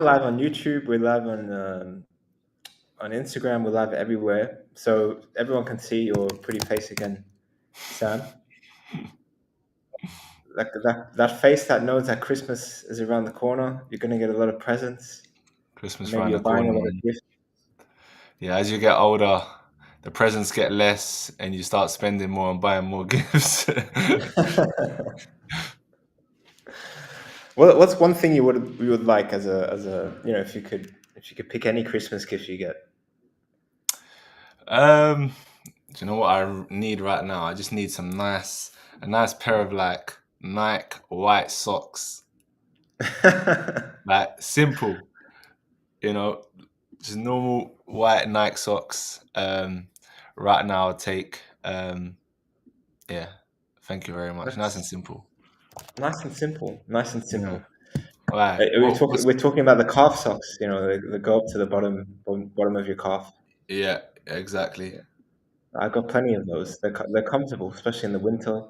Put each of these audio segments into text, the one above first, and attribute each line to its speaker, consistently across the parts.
Speaker 1: live on YouTube. We're live on Instagram. We're live everywhere, so everyone can see your pretty face again, Sam. Like that face that knows that Christmas is around the corner. You're gonna get a lot of presents.
Speaker 2: Christmas
Speaker 1: Maybe
Speaker 2: round
Speaker 1: you're
Speaker 2: the
Speaker 1: buying
Speaker 2: corner,
Speaker 1: a lot of
Speaker 2: man.
Speaker 1: gifts.
Speaker 2: Yeah, as you get older, the presents get less, and you start spending more and buying more gifts.
Speaker 1: What's one thing you would like as a if you could pick any Christmas gift you get?
Speaker 2: um, do you know what I need right now? I just need a nice pair of like Nike white socks, like simple, you know, just normal white Nike socks. Right now I'll take, yeah, thank you very much. Nice and
Speaker 1: That's
Speaker 2: simple.
Speaker 1: nice and simple. Nice and
Speaker 2: Yeah.
Speaker 1: simple.
Speaker 2: Why?
Speaker 1: We're talking.
Speaker 2: What's
Speaker 1: We're talking about the calf socks. They go up to the bottom of your calf.
Speaker 2: Yeah, exactly.
Speaker 1: Yeah. I got plenty of those. They're comfortable, especially in the winter.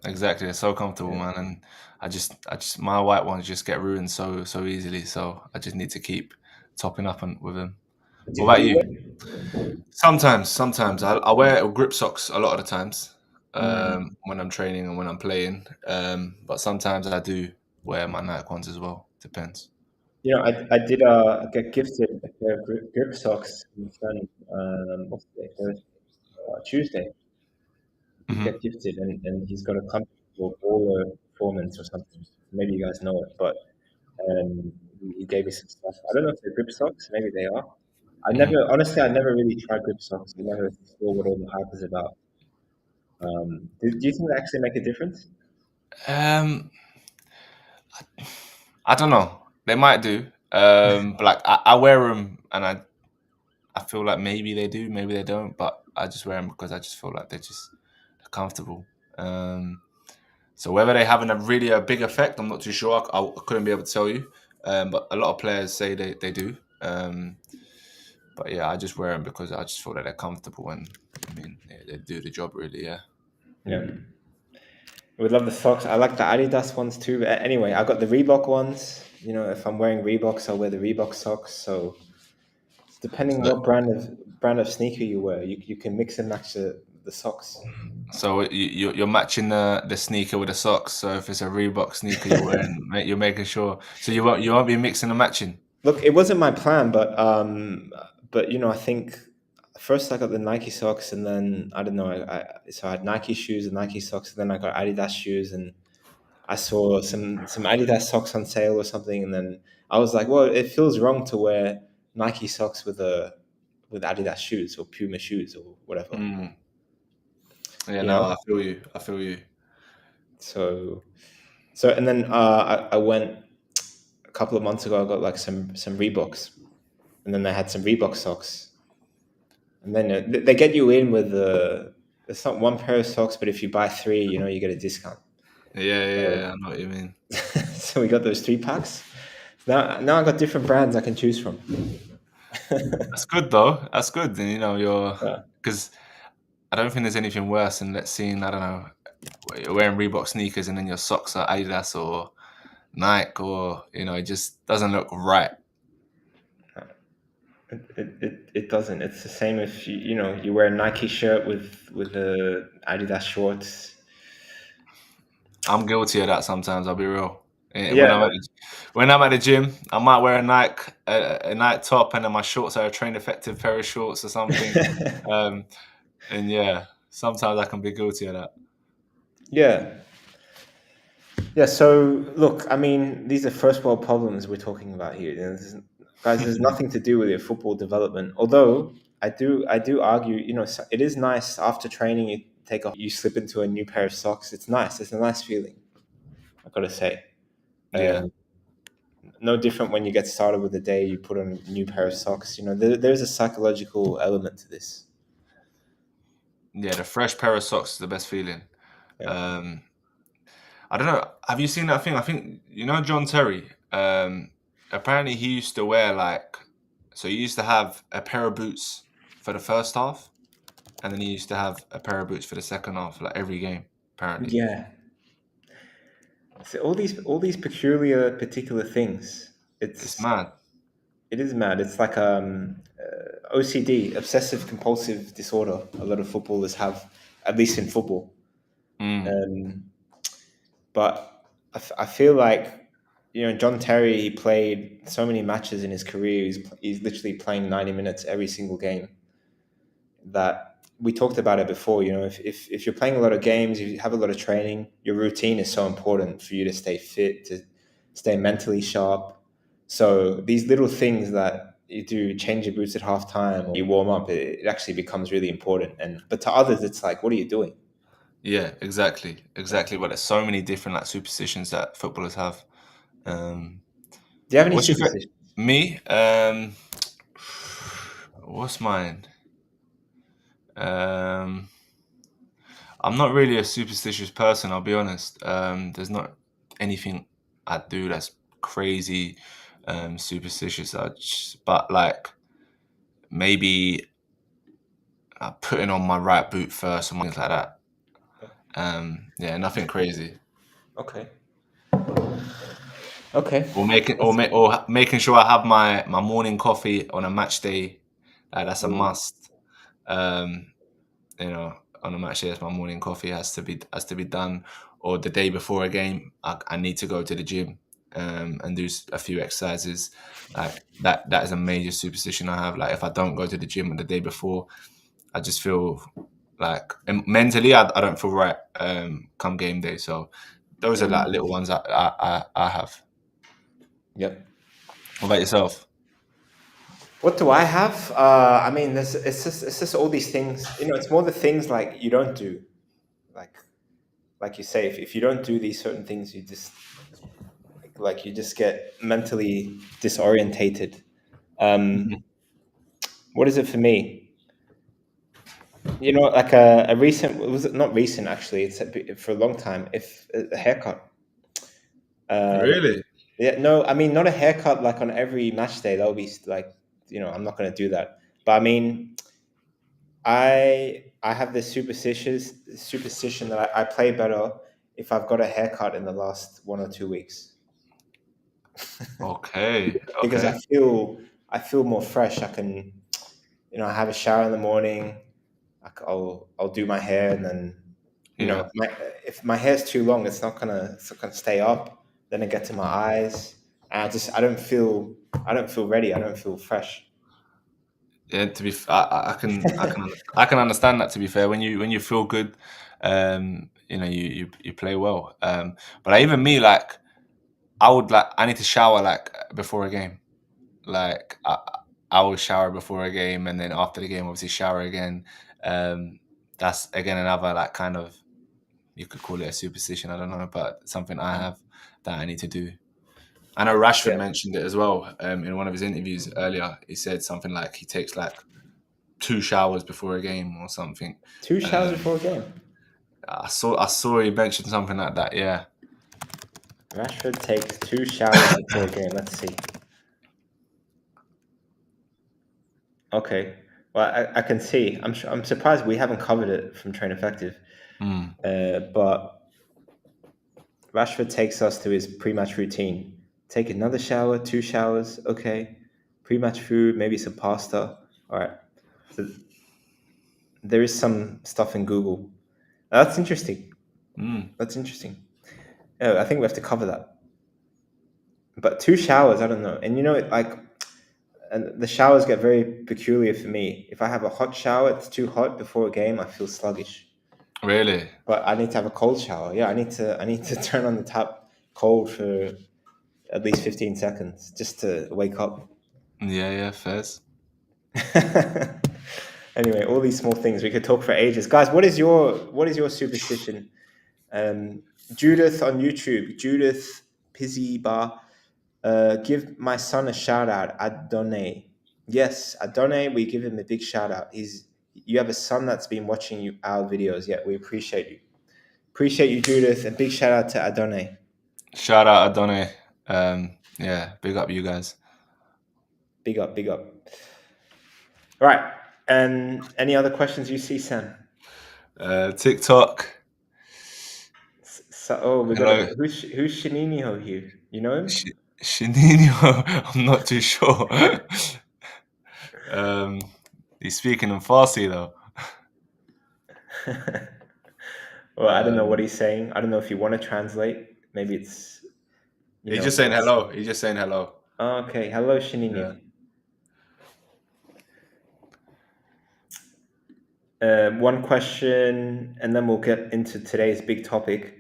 Speaker 2: Exactly. They're so comfortable,
Speaker 1: Yeah.
Speaker 2: man. And my white ones just get ruined so easily. So I just need to keep topping up with them. What
Speaker 1: Do
Speaker 2: about
Speaker 1: you
Speaker 2: you?
Speaker 1: wear?
Speaker 2: Sometimes I wear grip socks a lot of the times,
Speaker 1: Mm.
Speaker 2: when I'm training and when I'm playing. But sometimes I do wear my Nike ones as well. Depends.
Speaker 1: I did get gifted a pair of grip socks from a friend. What's the day? Thursday, Tuesday. We
Speaker 2: Hmm.
Speaker 1: get gifted, and he's got a company called Baller Performance or something. Maybe you guys know it, but he gave me some stuff. I don't know if they're grip socks. Maybe they are.
Speaker 2: Hmm.
Speaker 1: I never really tried grip socks. I never saw what all the hype is about. Do you think they actually make a difference?
Speaker 2: Um, I don't know. They might do. But like I wear them and I feel like maybe they do, maybe they don't, but I just wear them because I just feel like they're comfortable. Um, so whether they having really a big effect, I'm not too sure. I couldn't be able to tell you. But a lot of players say they do. But yeah, I just wear them because I just feel that they're comfortable and I mean they do the job really. Yeah.
Speaker 1: Yeah. We love the socks. I like the Adidas ones too. But anyway, I got the Reebok ones. If I'm wearing Reeboks, I'll wear the Reebok socks. So depending
Speaker 2: So,
Speaker 1: what brand of sneaker you wear, you can mix and match the socks.
Speaker 2: so you're matching the sneaker with the socks. So if it's a Reebok sneaker you're wearing, you're making sure. So you won't be mixing and matching.
Speaker 1: Look, it wasn't my plan, but I think first I got the Nike socks, and then I don't know. So I had Nike shoes and Nike socks, and then I got Adidas shoes, and I saw some Adidas socks on sale or something, and then I was like, well, it feels wrong to wear Nike socks with Adidas shoes or Puma shoes or whatever.
Speaker 2: Mm. Yeah,
Speaker 1: You
Speaker 2: no,
Speaker 1: know.
Speaker 2: I feel you. I feel you.
Speaker 1: So and then I went a couple of months ago. I got like some Reeboks, and then they had some Reebok socks, and then they get you in with it's not one pair of socks, but if you buy three, you get a discount.
Speaker 2: Yeah, yeah,
Speaker 1: So
Speaker 2: yeah, I know what you mean.
Speaker 1: so we got those 3 packs. Now I got different brands I can choose from.
Speaker 2: That's good though. That's good. And you're
Speaker 1: Yeah.
Speaker 2: because I don't think there's anything worse than let's see, I don't know, you're wearing Reebok sneakers and then your socks are Adidas or Nike or it just doesn't look right.
Speaker 1: It doesn't. It's the same if you wear a Nike shirt with the Adidas shorts.
Speaker 2: I'm guilty of that sometimes. I'll be real. When
Speaker 1: Yeah,
Speaker 2: I'm at the gym, I might wear a Nike top, and then my shorts are a train effective pair of shorts or something. Um, and yeah, sometimes I can be guilty of that.
Speaker 1: yeah, yeah. So look, I mean, these are first world problems we're talking about here. Guys, there's nothing to do with your football development. Although I do argue, it is nice after training. You slip into a new pair of socks. It's nice. It's a nice feeling. I gotta say.
Speaker 2: Yeah,
Speaker 1: Um, no different when you get started with the day. You put on a new pair of socks. There's a psychological element to this.
Speaker 2: yeah. The fresh pair of socks is the best feeling.
Speaker 1: Yeah.
Speaker 2: Um, I don't know. Have you seen that thing? I think John Terry. Apparently he used to wear so he used to have a pair of boots for the first half, and then he used to have a pair of boots for the second half, like every game. Apparently,
Speaker 1: Yeah. So all these peculiar particular things.
Speaker 2: It's
Speaker 1: It's
Speaker 2: mad.
Speaker 1: it is mad. It's like OCD, obsessive compulsive disorder. A lot of footballers have, at least in football.
Speaker 2: Mm.
Speaker 1: Um, but I feel like John Terry, he played so many matches in his career. He's literally playing 90 minutes every single game. That we talked about it before. If you're playing a lot of games, if you have a lot of training, your routine is so important for you to stay fit, to stay mentally sharp. So these little things that you do, change your boots at halftime or you warm up, it actually becomes really important. But to others, it's like, what are you doing?
Speaker 2: Yeah, exactly,
Speaker 1: Yeah.
Speaker 2: exactly. But there's so many different like superstitions that footballers have. Um,
Speaker 1: Do you have any
Speaker 2: what's your
Speaker 1: superstitions?
Speaker 2: me? What's mine? Um, I'm not really a superstitious person. I'll be honest. There's not anything I do that's crazy, superstitious. But like maybe putting on my right boot first and things like that. Yeah, nothing crazy.
Speaker 1: Okay. Okay.
Speaker 2: Or making
Speaker 1: That's
Speaker 2: making sure I have my morning coffee on a match day. That's a
Speaker 1: Ooh,
Speaker 2: must. Um, you know, on a match day, my morning coffee has to be done. Or the day before a game, I need to go to the gym and do a few exercises. Like that is a major superstition I have. Like if I don't go to the gym the day before, I just feel like mentally I don't feel right come game day. So those are like little ones I have.
Speaker 1: yep.
Speaker 2: What about yourself?
Speaker 1: What do I have? I mean, it's just all these things. It's more the things like you don't do, like like you say. If you don't do these certain things, you just like you just get mentally disorientated. Um,
Speaker 2: Mhm.
Speaker 1: what is it for me? Like a recent, was it not recent actually? For a long time. If a haircut. Um,
Speaker 2: Really?
Speaker 1: yeah, no, I mean not a haircut like on every match day. That'll be like, I'm not going to do that. But I mean, I have this superstition that I play better if I've got a haircut in the last 1 or 2 weeks
Speaker 2: Okay.
Speaker 1: because
Speaker 2: Okay.
Speaker 1: I feel more fresh. I can I have a shower in the morning. I'll do my hair and then
Speaker 2: Yeah.
Speaker 1: if my hair's too long, it's not gonna stay up. Then it gets to my eyes. And I don't feel ready. I don't feel fresh.
Speaker 2: Yeah. I can understand that. To be fair, when you feel good, you play well. But even me, like I need to shower like before a game. Like I will shower before a game, and then after the game, obviously shower again. Um, that's again another like kind of, you could call it a superstition. I don't know, but something I have that I need to do. I know Rashford
Speaker 1: Yeah,
Speaker 2: mentioned it as well in one of his interviews earlier. He said something like he takes like 2 showers before a game or something.
Speaker 1: 2 showers
Speaker 2: Um,
Speaker 1: before a game.
Speaker 2: I saw he mentioned something like that. Yeah,
Speaker 1: Rashford takes 2 showers before a game. Let's see. Okay. Well, I can see. I'm surprised we haven't covered it from Train Effective.
Speaker 2: mm,
Speaker 1: But Rashford takes us to his pre-match routine. Take another shower, 2 showers. Okay. Pre-match food, maybe some pasta. All right. So there is some stuff in Google. That's interesting.
Speaker 2: mm.
Speaker 1: That's interesting. I think we have to cover that. But 2 showers, I don't know. And like, and the showers get very peculiar for me. If I have a hot shower, it's too hot before a game, I feel sluggish.
Speaker 2: Really?
Speaker 1: But I need to have a cold shower. Yeah, I need to turn on the tap cold for at least 15 seconds just to wake up.
Speaker 2: Yeah, yeah, fairs.
Speaker 1: Anyway, all these small things we could talk for ages. Guys, what is your superstition? Um, Judith on YouTube, Judith Pizzy Bar. Give my son a shout out, Adone. Yes, Adone, we give him a big shout out. You have a son that's been watching our videos. Yeah, we appreciate you. Appreciate you, Judith, and big shout out to Adone.
Speaker 2: Shout out Adone. Yeah, big up you guys.
Speaker 1: Big up, big up. Right. And any other questions you see, Sam?
Speaker 2: TikTok.
Speaker 1: So, we got
Speaker 2: Hello.
Speaker 1: who's Shininiho here? You know him?
Speaker 2: Shinino, I'm not too sure. He's speaking in Farsi though.
Speaker 1: Well, I don't know what
Speaker 2: Um,
Speaker 1: he's saying. I don't know if you want to translate. Maybe it's,
Speaker 2: he's just saying
Speaker 1: what's.
Speaker 2: hello. He's just saying hello.
Speaker 1: Oh, okay. Hello,
Speaker 2: Yeah.
Speaker 1: Shininyo. One question, and then we'll get into today's big topic.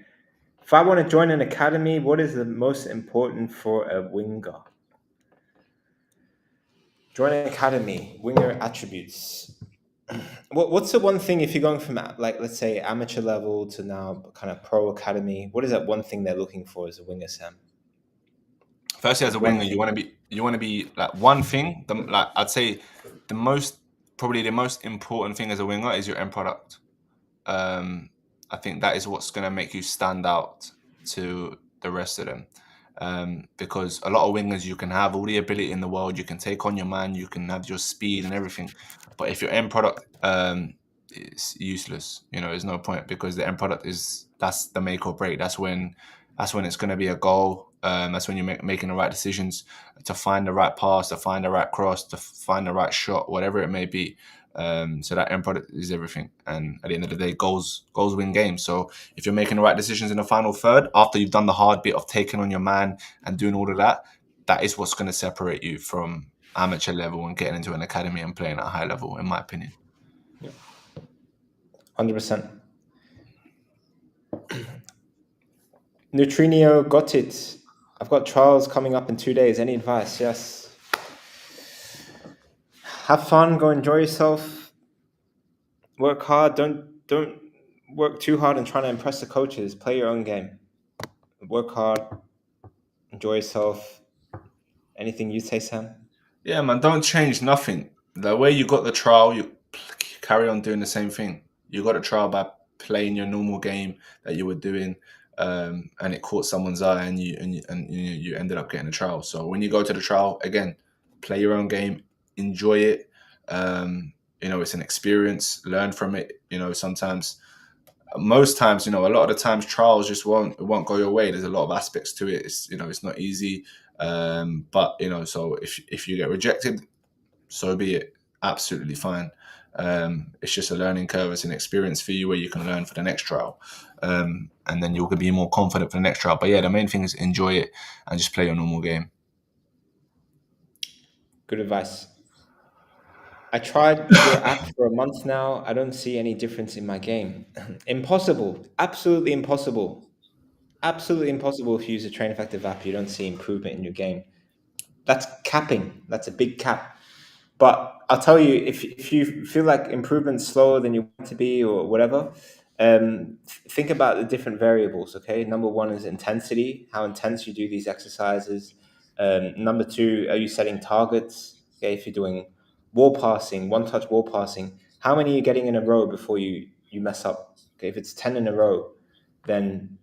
Speaker 1: If I want to join an academy, what is the most important for a winger? Join an academy, winger attributes. What's the one thing if you're going from like let's say amateur level to now kind of pro academy? What is that one thing they're looking for as a winger, Sam?
Speaker 2: Firstly, as a
Speaker 1: One
Speaker 2: winger,
Speaker 1: thing.
Speaker 2: you want to be like one thing. Like I'd say, the most probably the most important thing as a winger is your end product. Um, I think that is what's going to make you stand out to the rest of them. Because a lot of wingers, you can have all the ability in the world, you can take on your man, you can have your speed and everything, but if your end product is useless, there's no point, because the end product that's the make or break. That's when it's going to be a goal. That's when you're making the right decisions to find the right pass, to find the right cross, to find the right shot, whatever it may be. So that end product is everything, and at the end of the day, goals win games. So if you're making the right decisions in the final third, after you've done the hard bit of taking on your man and doing all of that, that is what's going to separate you from amateur level and getting into an academy and playing at a high level, in my opinion.
Speaker 1: 100%. Neutrino got it. I've got trials coming up in 2 days. Any advice? Yes. Have fun. Go enjoy yourself. Work hard. Don't work too hard and trying to impress the coaches. Play your own game. Work hard. Enjoy yourself. Anything you say, Sam?
Speaker 2: Yeah, man, don't change nothing. The way you got the trial, you carry on doing the same thing. You got a trial by playing your normal game that you were doing, and it caught someone's eye, and you ended up getting a trial. So when you go to the trial again, play your own game, enjoy it. It's an experience. Learn from it. Sometimes, most times, a lot of the times, trials just won't go your way. There's a lot of aspects to it. It's not easy. But so if you get rejected, so be it. Absolutely fine. It's just a learning curve. It's an experience for you where you can learn for the next trial, and then you'll be more confident for the next trial. But yeah, the main thing is enjoy it and just play your normal game.
Speaker 1: Good advice. I tried your app for a month now. I don't see any difference in my game. Impossible. Absolutely impossible. Absolutely impossible if you use a train effective app. You don't see improvement in your game. That's capping. That's a big cap. But I'll tell you, if you feel like improvement's slower than you want it to be or whatever, think about the different variables. Okay, number one is intensity, how intense you do these exercises. Number two, are you setting targets? Okay, if you're doing wall passing, one touch wall passing, how many are you getting in a row before you mess up? Okay, if it's 10 in a row, then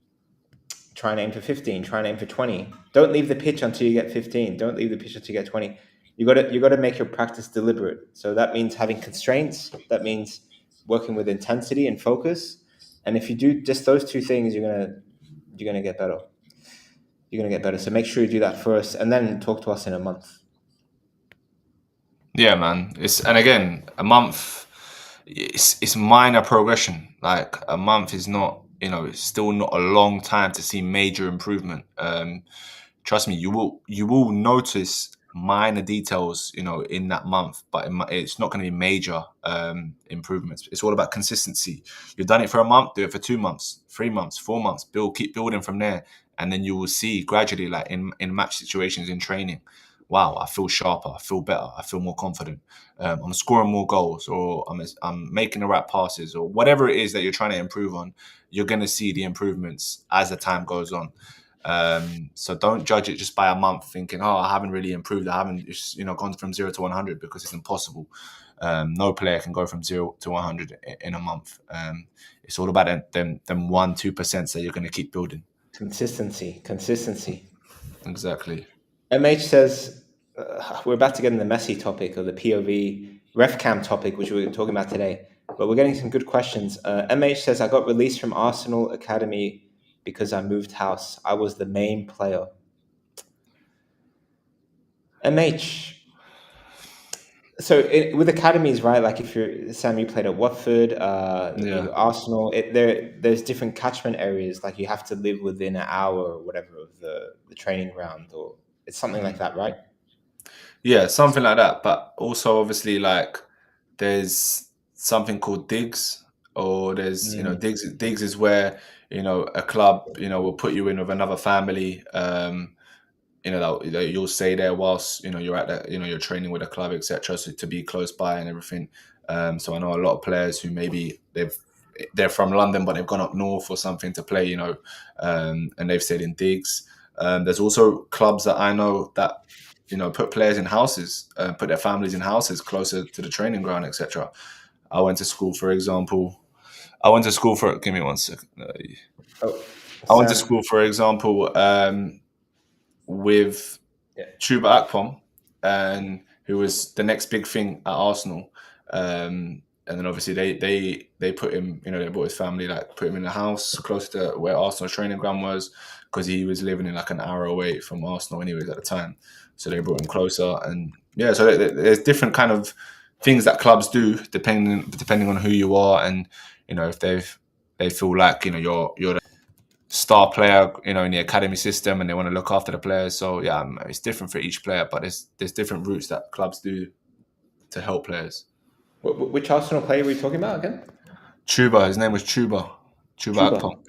Speaker 1: try and aim for 15, try and aim for 20. Don't leave the pitch until you get 15. Don't leave the pitch until you get 20. You got to make your practice deliberate. So that means having constraints. That means working with intensity and focus. And if you do just those two things, you're gonna get better. You're gonna get better. So make sure you do that first, and then talk to us in a month.
Speaker 2: Yeah, man. And again, a month. It's minor progression. Like, a month is not, it's still not a long time to see major improvement. Trust me, you will notice minor details, in that month, but it's not going to be major improvements. It's all about consistency. You've done it for a month, do it for 2 months, 3 months, 4 months. Keep building from there, and then you will see gradually, like in match situations, in training. Wow, I feel sharper. I feel better. I feel more confident. I'm scoring more goals, or I'm making the right passes, or whatever it is that you're trying to improve on. You're going to see the improvements as the time goes on. So don't judge it just by a month, thinking, "Oh, I haven't really improved. I haven't, gone from 0 to 100," because it's impossible. No player can go from 0 to 100 in a month. It's all about them 1-2% that you're going to keep building.
Speaker 1: Consistency.
Speaker 2: Exactly.
Speaker 1: MH says we're about to get in the Messi topic or the POV ref cam topic, which we were talking about today. But we're getting some good questions. MH says I got released from Arsenal Academy because I moved house. I was the main player. MH. So with academies, right? Like if you're Sam, you played at Watford, you
Speaker 2: Yeah.
Speaker 1: got Arsenal. There's different catchment areas. Like you have to live within an hour or whatever of the training ground, or it's something like
Speaker 2: Mhm.
Speaker 1: that, right?
Speaker 2: Yeah, something like that. But also, obviously, like there's something called digs, or there's
Speaker 1: Mm.
Speaker 2: digs. Digs is where a club will put you in with another family. That you'll stay there whilst you're at that you're training with a club, etc. So to be close by and everything. So I know a lot of players who maybe they're from London but they've gone up north or something to play, and they've stayed in digs. There's also clubs that I know that put players in houses, put their families in houses closer to the training ground, etc. I went to school, for example. I went to school for. Give me one second.
Speaker 1: Oh,
Speaker 2: I went to
Speaker 1: Sam.
Speaker 2: school, for example, with
Speaker 1: Yeah.
Speaker 2: Chuba Akpom, and who was the next big thing at Arsenal. And then obviously they put him, they brought his family, like put him in a house close to where Arsenal's training ground was, because he was living in like an hour away from Arsenal anyways at the time. So they brought him closer, and yeah, so there's different kind of things that clubs do depending on who you are, and if they feel like you're the star player, in the academy system, and they want to look after the players. So yeah, it's different for each player, but there's different routes that clubs do to help players.
Speaker 1: Which Arsenal player were you talking about again?
Speaker 2: Chuba, his name was Chuba
Speaker 1: Chuba.
Speaker 2: Akpom.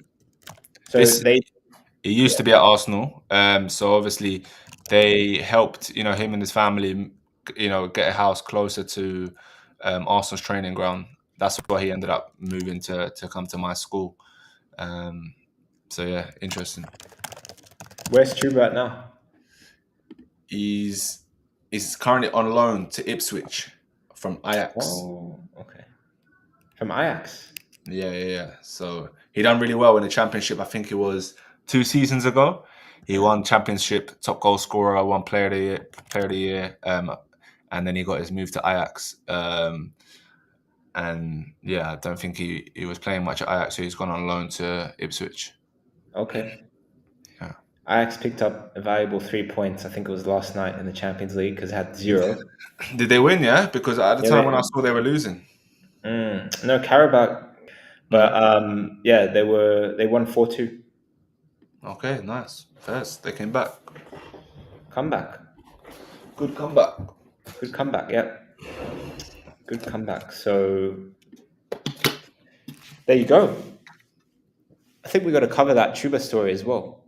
Speaker 1: So
Speaker 2: This
Speaker 1: they,
Speaker 2: He used
Speaker 1: yeah.
Speaker 2: to be at Arsenal, so obviously they helped him and his family, get a house closer to Arsenal's training ground. That's why he ended up moving to come to my school. Um, so yeah, interesting.
Speaker 1: Where's Chuba at now?
Speaker 2: He's he's currently on loan to Ipswich from Ajax.
Speaker 1: Oh, okay. From Ajax.
Speaker 2: Yeah. So he done really well in the championship. I think it was 2 seasons ago. He won championship, top goal scorer, won player of the year, and then he got his move to Ajax. And yeah, I don't think he was playing much at Ajax, so he's gone on loan to Ipswich.
Speaker 1: Okay.
Speaker 2: Yeah.
Speaker 1: Ajax picked up a valuable 3 points. I think it was last night in the Champions League because it had zero.
Speaker 2: Did they win? Yeah, because at the
Speaker 1: Yeah,
Speaker 2: time when I saw they were losing.
Speaker 1: no Karabakh, but
Speaker 2: Mm.
Speaker 1: yeah, they won 4-2.
Speaker 2: Okay, nice. First, they came back.
Speaker 1: Comeback,
Speaker 2: Good comeback.
Speaker 1: good comeback. Yeah, good comeback. So there you go. I think we got to cover that Chuba story as well.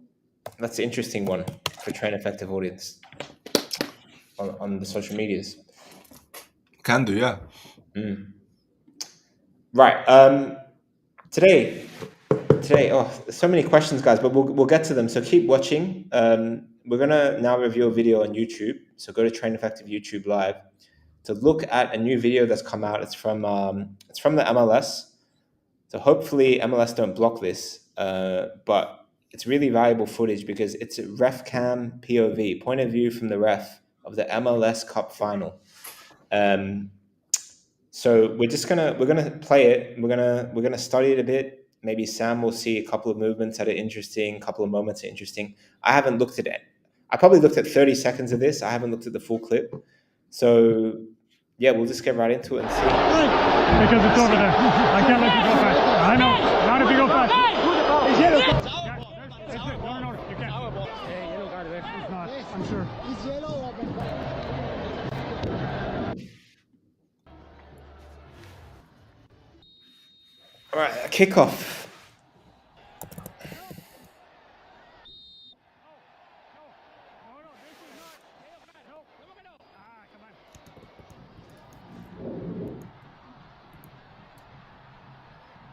Speaker 1: That's an interesting one for Train Effective audience on the social medias.
Speaker 2: Can do, yeah.
Speaker 1: Right. Today, oh, so many questions, guys, but we'll get to them. So keep watching. We're gonna now review a video on YouTube. So go to Train Effective YouTube Live to look at a new video that's come out. It's from the MLS. So hopefully MLS don't block this, but it's really valuable footage because it's a ref cam POV, point of view from the ref of the MLS Cup final. So we're gonna play it. We're gonna study it a bit. Maybe Sam will see a couple of movements that are interesting, a couple of moments that are interesting. I haven't looked at it. I probably looked at 30 seconds of this. I haven't looked at the full clip. So yeah, we'll just get right into it and see.
Speaker 3: Because it's over there. I can't let you go fast. I know. Not if you go fast. It's yellow. No, you can't. Hey, yellow card. It's not. I'm sure. It's yellow.
Speaker 1: All right, kickoff.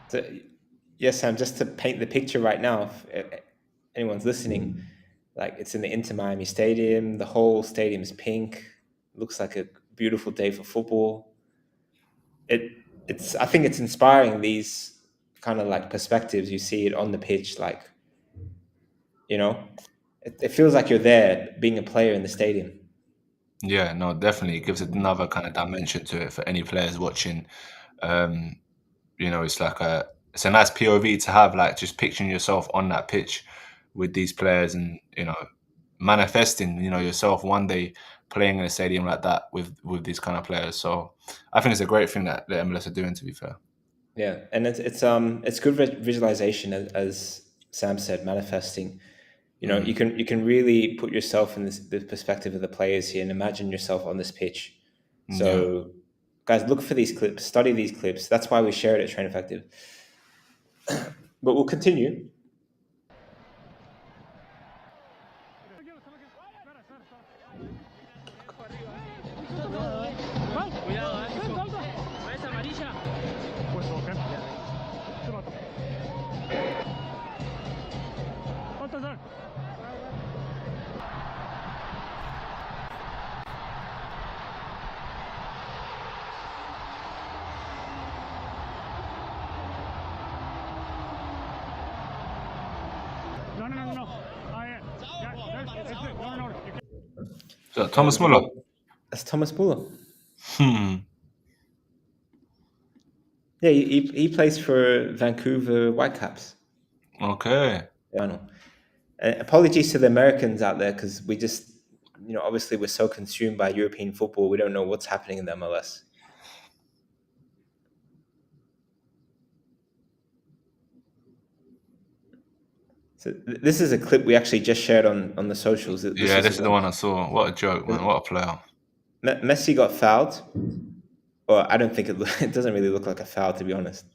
Speaker 1: So, yes, Sam, just to paint the picture right now, if anyone's listening, like it's in the Inter Miami Stadium. The whole stadium's pink. Looks like a beautiful day for football. I think it's inspiring, these kind of like perspectives. You see it on the pitch, like, it feels like you're there being a player in the stadium.
Speaker 2: Yeah, no, definitely. It gives it another kind of dimension to it for any players watching. Um, it's a nice POV to have, like just picturing yourself on that pitch with these players and manifesting yourself one day playing in a stadium like that with these kind of players. So I think it's a great thing that the MLS are doing, to be fair.
Speaker 1: Yeah, and it's good visualization, as Sam said, manifesting. You can really put yourself in the perspective of the players here and imagine yourself on this pitch. So, guys, look for these clips, study these clips. That's why we share it at Train Effective. But we'll continue.
Speaker 3: No.
Speaker 2: So Thomas Muller.
Speaker 1: That's Thomas Muller. Yeah, he plays for Vancouver Whitecaps.
Speaker 2: Okay.
Speaker 1: Final. Apologies to the Americans out there, because we just, obviously we're so consumed by European football, we don't know what's happening in the MLS. So this is a clip we actually just shared on the socials.
Speaker 2: This is the one I saw. What a joke, man! What a player.
Speaker 1: Messi got fouled. Or I don't think it doesn't really look like a foul, to be honest.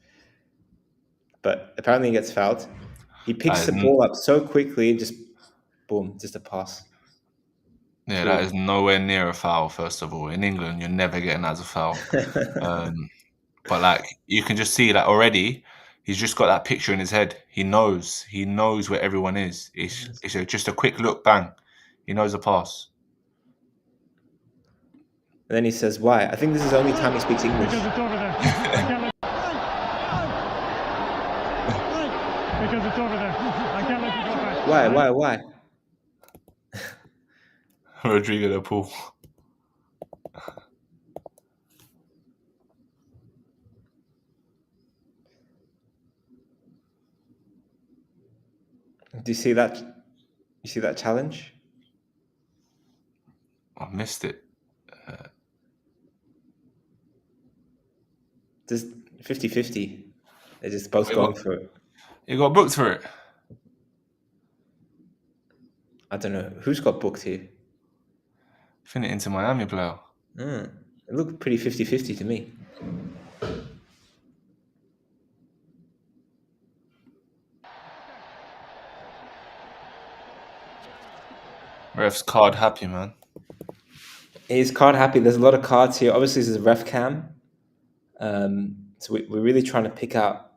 Speaker 1: But apparently he gets fouled. He picks the ball up so quickly and just boom, just a pass.
Speaker 2: Yeah, that is nowhere near a foul. First of all, in England, you're never getting that as a foul. But like you can just see that already. He's just got that picture in his head. He knows where everyone is. It's just a quick look, bang. He knows the pass.
Speaker 1: And then he says, "Why?" I think this is the only time he speaks English.
Speaker 3: Because it's over there. Because it's over there. I can't let you go back.
Speaker 1: Why?
Speaker 2: Rodrigo de Paul.
Speaker 1: Do you see that? You see that challenge?
Speaker 2: I missed it.
Speaker 1: Just 50-50. They're just both going for it.
Speaker 2: You got booked for it?
Speaker 1: I don't know. Who's got booked here?
Speaker 2: I think Inter Miami player.
Speaker 1: It looked pretty 50-50 to me.
Speaker 2: Ref's card happy, man.
Speaker 1: He's card happy. There's a lot of cards here. Obviously, this is a ref cam. So we're really trying to pick out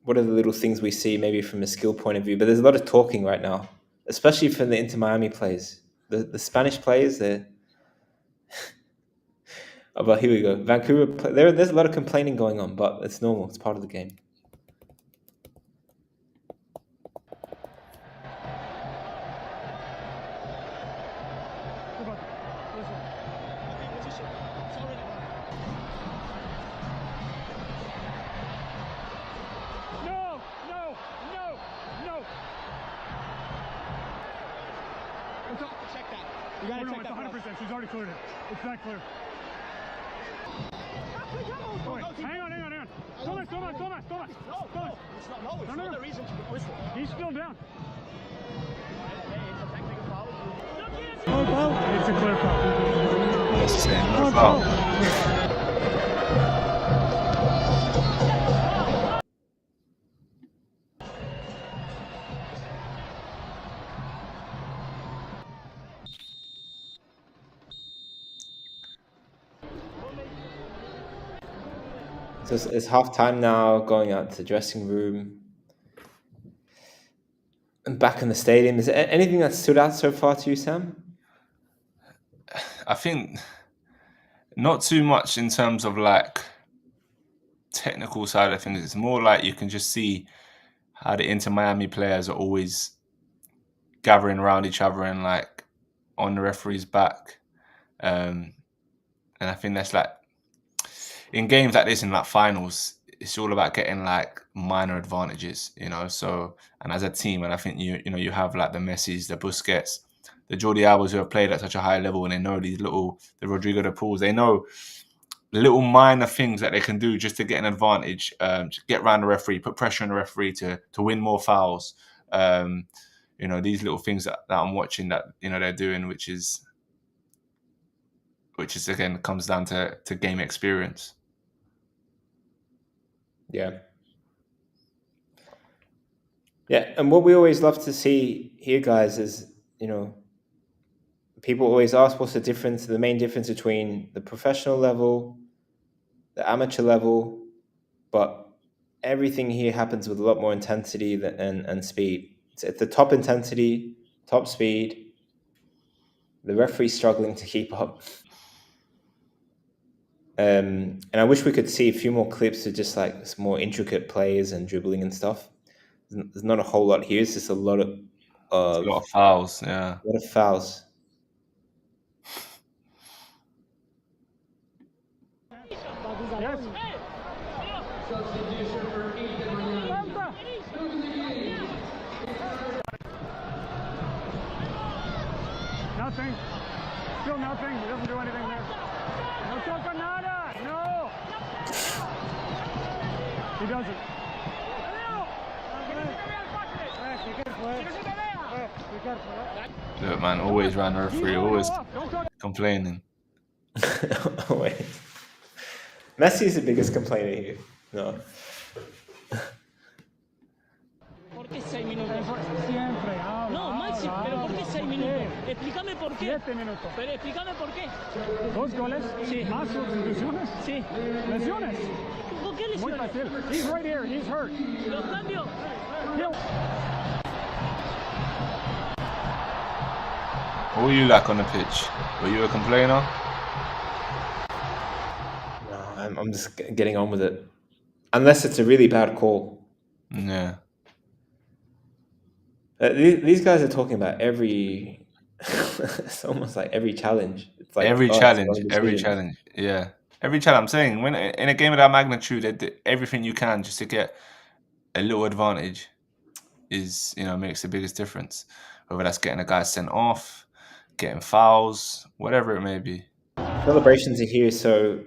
Speaker 1: what are the little things we see, maybe from a skill point of view. But there's a lot of talking right now, especially from the Inter Miami players. The Spanish players, they're... Oh, but here we go. Vancouver, there's a lot of complaining going on, but it's normal. It's part of the game.
Speaker 3: Check that. You gotta check that. 100%. She's already cleared it. It's that clear. Hang on. Thomas. No. It's not the reason to whistle. He's still down. It's a technical foul. It's a clear foul.
Speaker 2: That's the same. No foul.
Speaker 1: So it's half time now, going out to the dressing room. And back in the stadium. Is there anything that stood out so far to you, Sam?
Speaker 2: I think not too much in terms of like technical side of things. It's more like you can just see how the Inter Miami players are always gathering around each other and like on the referee's back. And I think that's like in games like this, in like finals, it's all about getting like minor advantages, So, and as a team, and I think you have like the Messis, the Busquets, the Jordi Albas who have played at such a high level, and they know the Rodrigo de Pauls. They know little minor things that they can do just to get an advantage, to get around the referee, put pressure on the referee to win more fouls. These little things that I'm watching that they're doing, which is again comes down to game experience.
Speaker 1: Yeah. Yeah, and what we always love to see here, guys, is, people always ask what's the main difference between the professional level, the amateur level, but everything here happens with a lot more intensity and speed. It's the top intensity, top speed. The referee's struggling to keep up. And I wish we could see a few more clips of just like some more intricate plays and dribbling and stuff. There's not a whole lot here. It's just a lot of
Speaker 2: fouls. Yeah,
Speaker 1: a lot of fouls.
Speaker 3: Yes. Nothing. Still nothing. He doesn't do anything there. No toca nada. No. He doesn't.
Speaker 2: Look, man, always around the referee, always complaining.
Speaker 1: Always. Messi is the biggest complainer here. No.
Speaker 4: ¿Por qué 6 minutos?
Speaker 3: Siempre.
Speaker 4: No, Maxi, pero ¿por qué 6 minutos? Explícame por qué.
Speaker 3: 7 minutos.
Speaker 4: Pero explícame por qué.
Speaker 3: 2 goles.
Speaker 4: Sí.
Speaker 3: Más sustituciones.
Speaker 4: Sí.
Speaker 3: Lesiones.
Speaker 4: ¿Por qué
Speaker 3: Muy
Speaker 4: lesiones?
Speaker 3: fácil. He's right here. He's hurt.
Speaker 4: Los cambios.
Speaker 2: What were you like on the pitch? Were you a complainer?
Speaker 1: No, I'm just getting on with it. Unless it's a really bad call.
Speaker 2: Yeah.
Speaker 1: These guys are talking about every... it's almost like every challenge. It's like
Speaker 2: every
Speaker 1: it's
Speaker 2: challenge. Yeah. Every challenge. I'm saying, when in a game of that magnitude, they did everything you can just to get a little advantage is, makes the biggest difference. Whether that's getting a guy sent off, getting fouls, whatever it may be.
Speaker 1: Celebrations are here, so...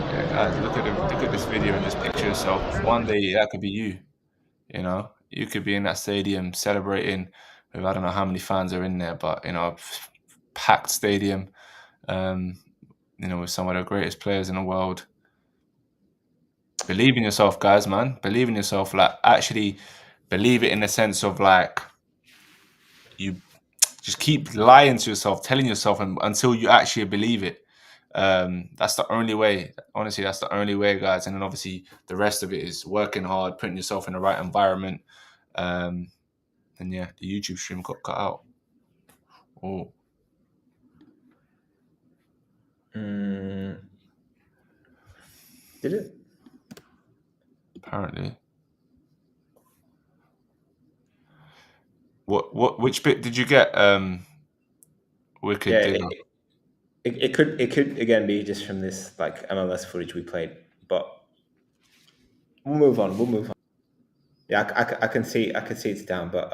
Speaker 2: Yeah, guys, look at this video and just picture yourself. One day that could be you. You could be in that stadium celebrating with, I don't know how many fans are in there, but packed stadium. With some of the greatest players in the world. Believe in yourself, guys, man. Believe in yourself. Like, actually believe it in the sense of, like, you just keep lying to yourself, telling yourself until you actually believe it. That's the only way. Honestly, that's the only way, guys. And then obviously the rest of it is working hard, putting yourself in the right environment. And yeah, the YouTube stream got cut out. Oh.
Speaker 1: Did it?
Speaker 2: Apparently. Which bit did you get? Wicked Digger.
Speaker 1: It could again be just from this like MLS footage we played, but we'll move on. Yeah, I can see it's down, but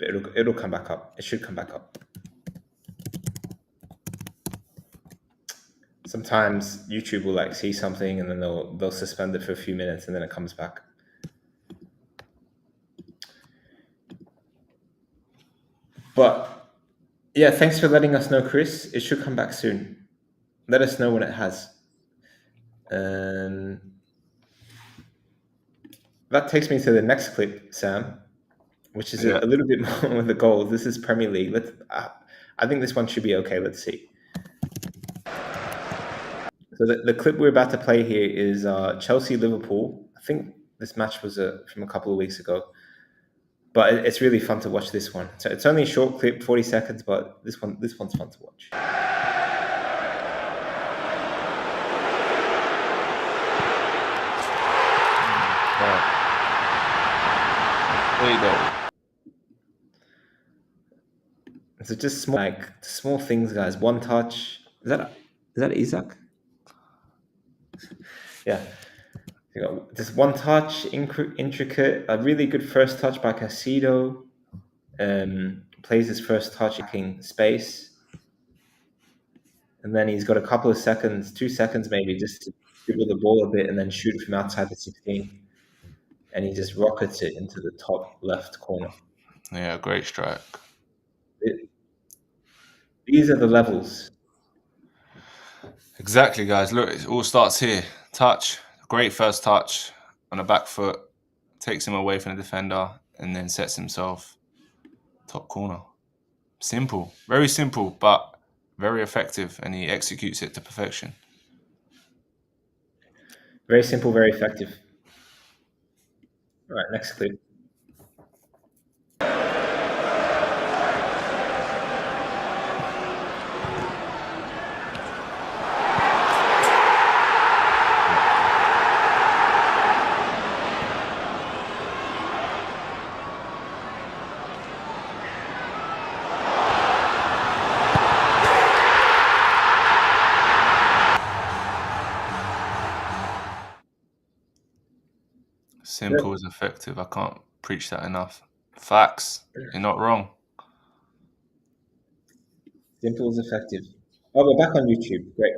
Speaker 1: it'll come back up. It should come back up. Sometimes YouTube will like see something and then they'll suspend it for a few minutes and then it comes back. But yeah, thanks for letting us know, Chris. It should come back soon. Let us know when it has. That takes me to the next clip, Sam, which is a little bit more with the goals. This is Premier League. I think this one should be okay. Let's see. So the clip we're about to play here is Chelsea-Liverpool. I think this match was from a couple of weeks ago. But it's really fun to watch this one. So it's only a short clip, 40 seconds, but this one's fun to watch.
Speaker 2: There you go.
Speaker 1: So just small things, guys. One touch. Is that Isaac? Yeah. You got this one touch, intricate, a really good first touch by Casido. Plays his first touch in space. And then he's got a couple of seconds, 2 seconds maybe, just to dribble the ball a bit and then shoot from outside the 16. And he just rockets it into the top left corner.
Speaker 2: Yeah, great strike.
Speaker 1: These are the levels.
Speaker 2: Exactly, guys. Look, it all starts here. Touch, great first touch on the back foot, takes him away from the defender, and then sets himself top corner. Simple, very simple, but very effective, and he executes it to perfection.
Speaker 1: Very simple, very effective. All right, next clip.
Speaker 2: Simple is effective. I can't preach that enough. Facts. You're not wrong.
Speaker 1: Simple is effective. Oh, we're back on YouTube. Great.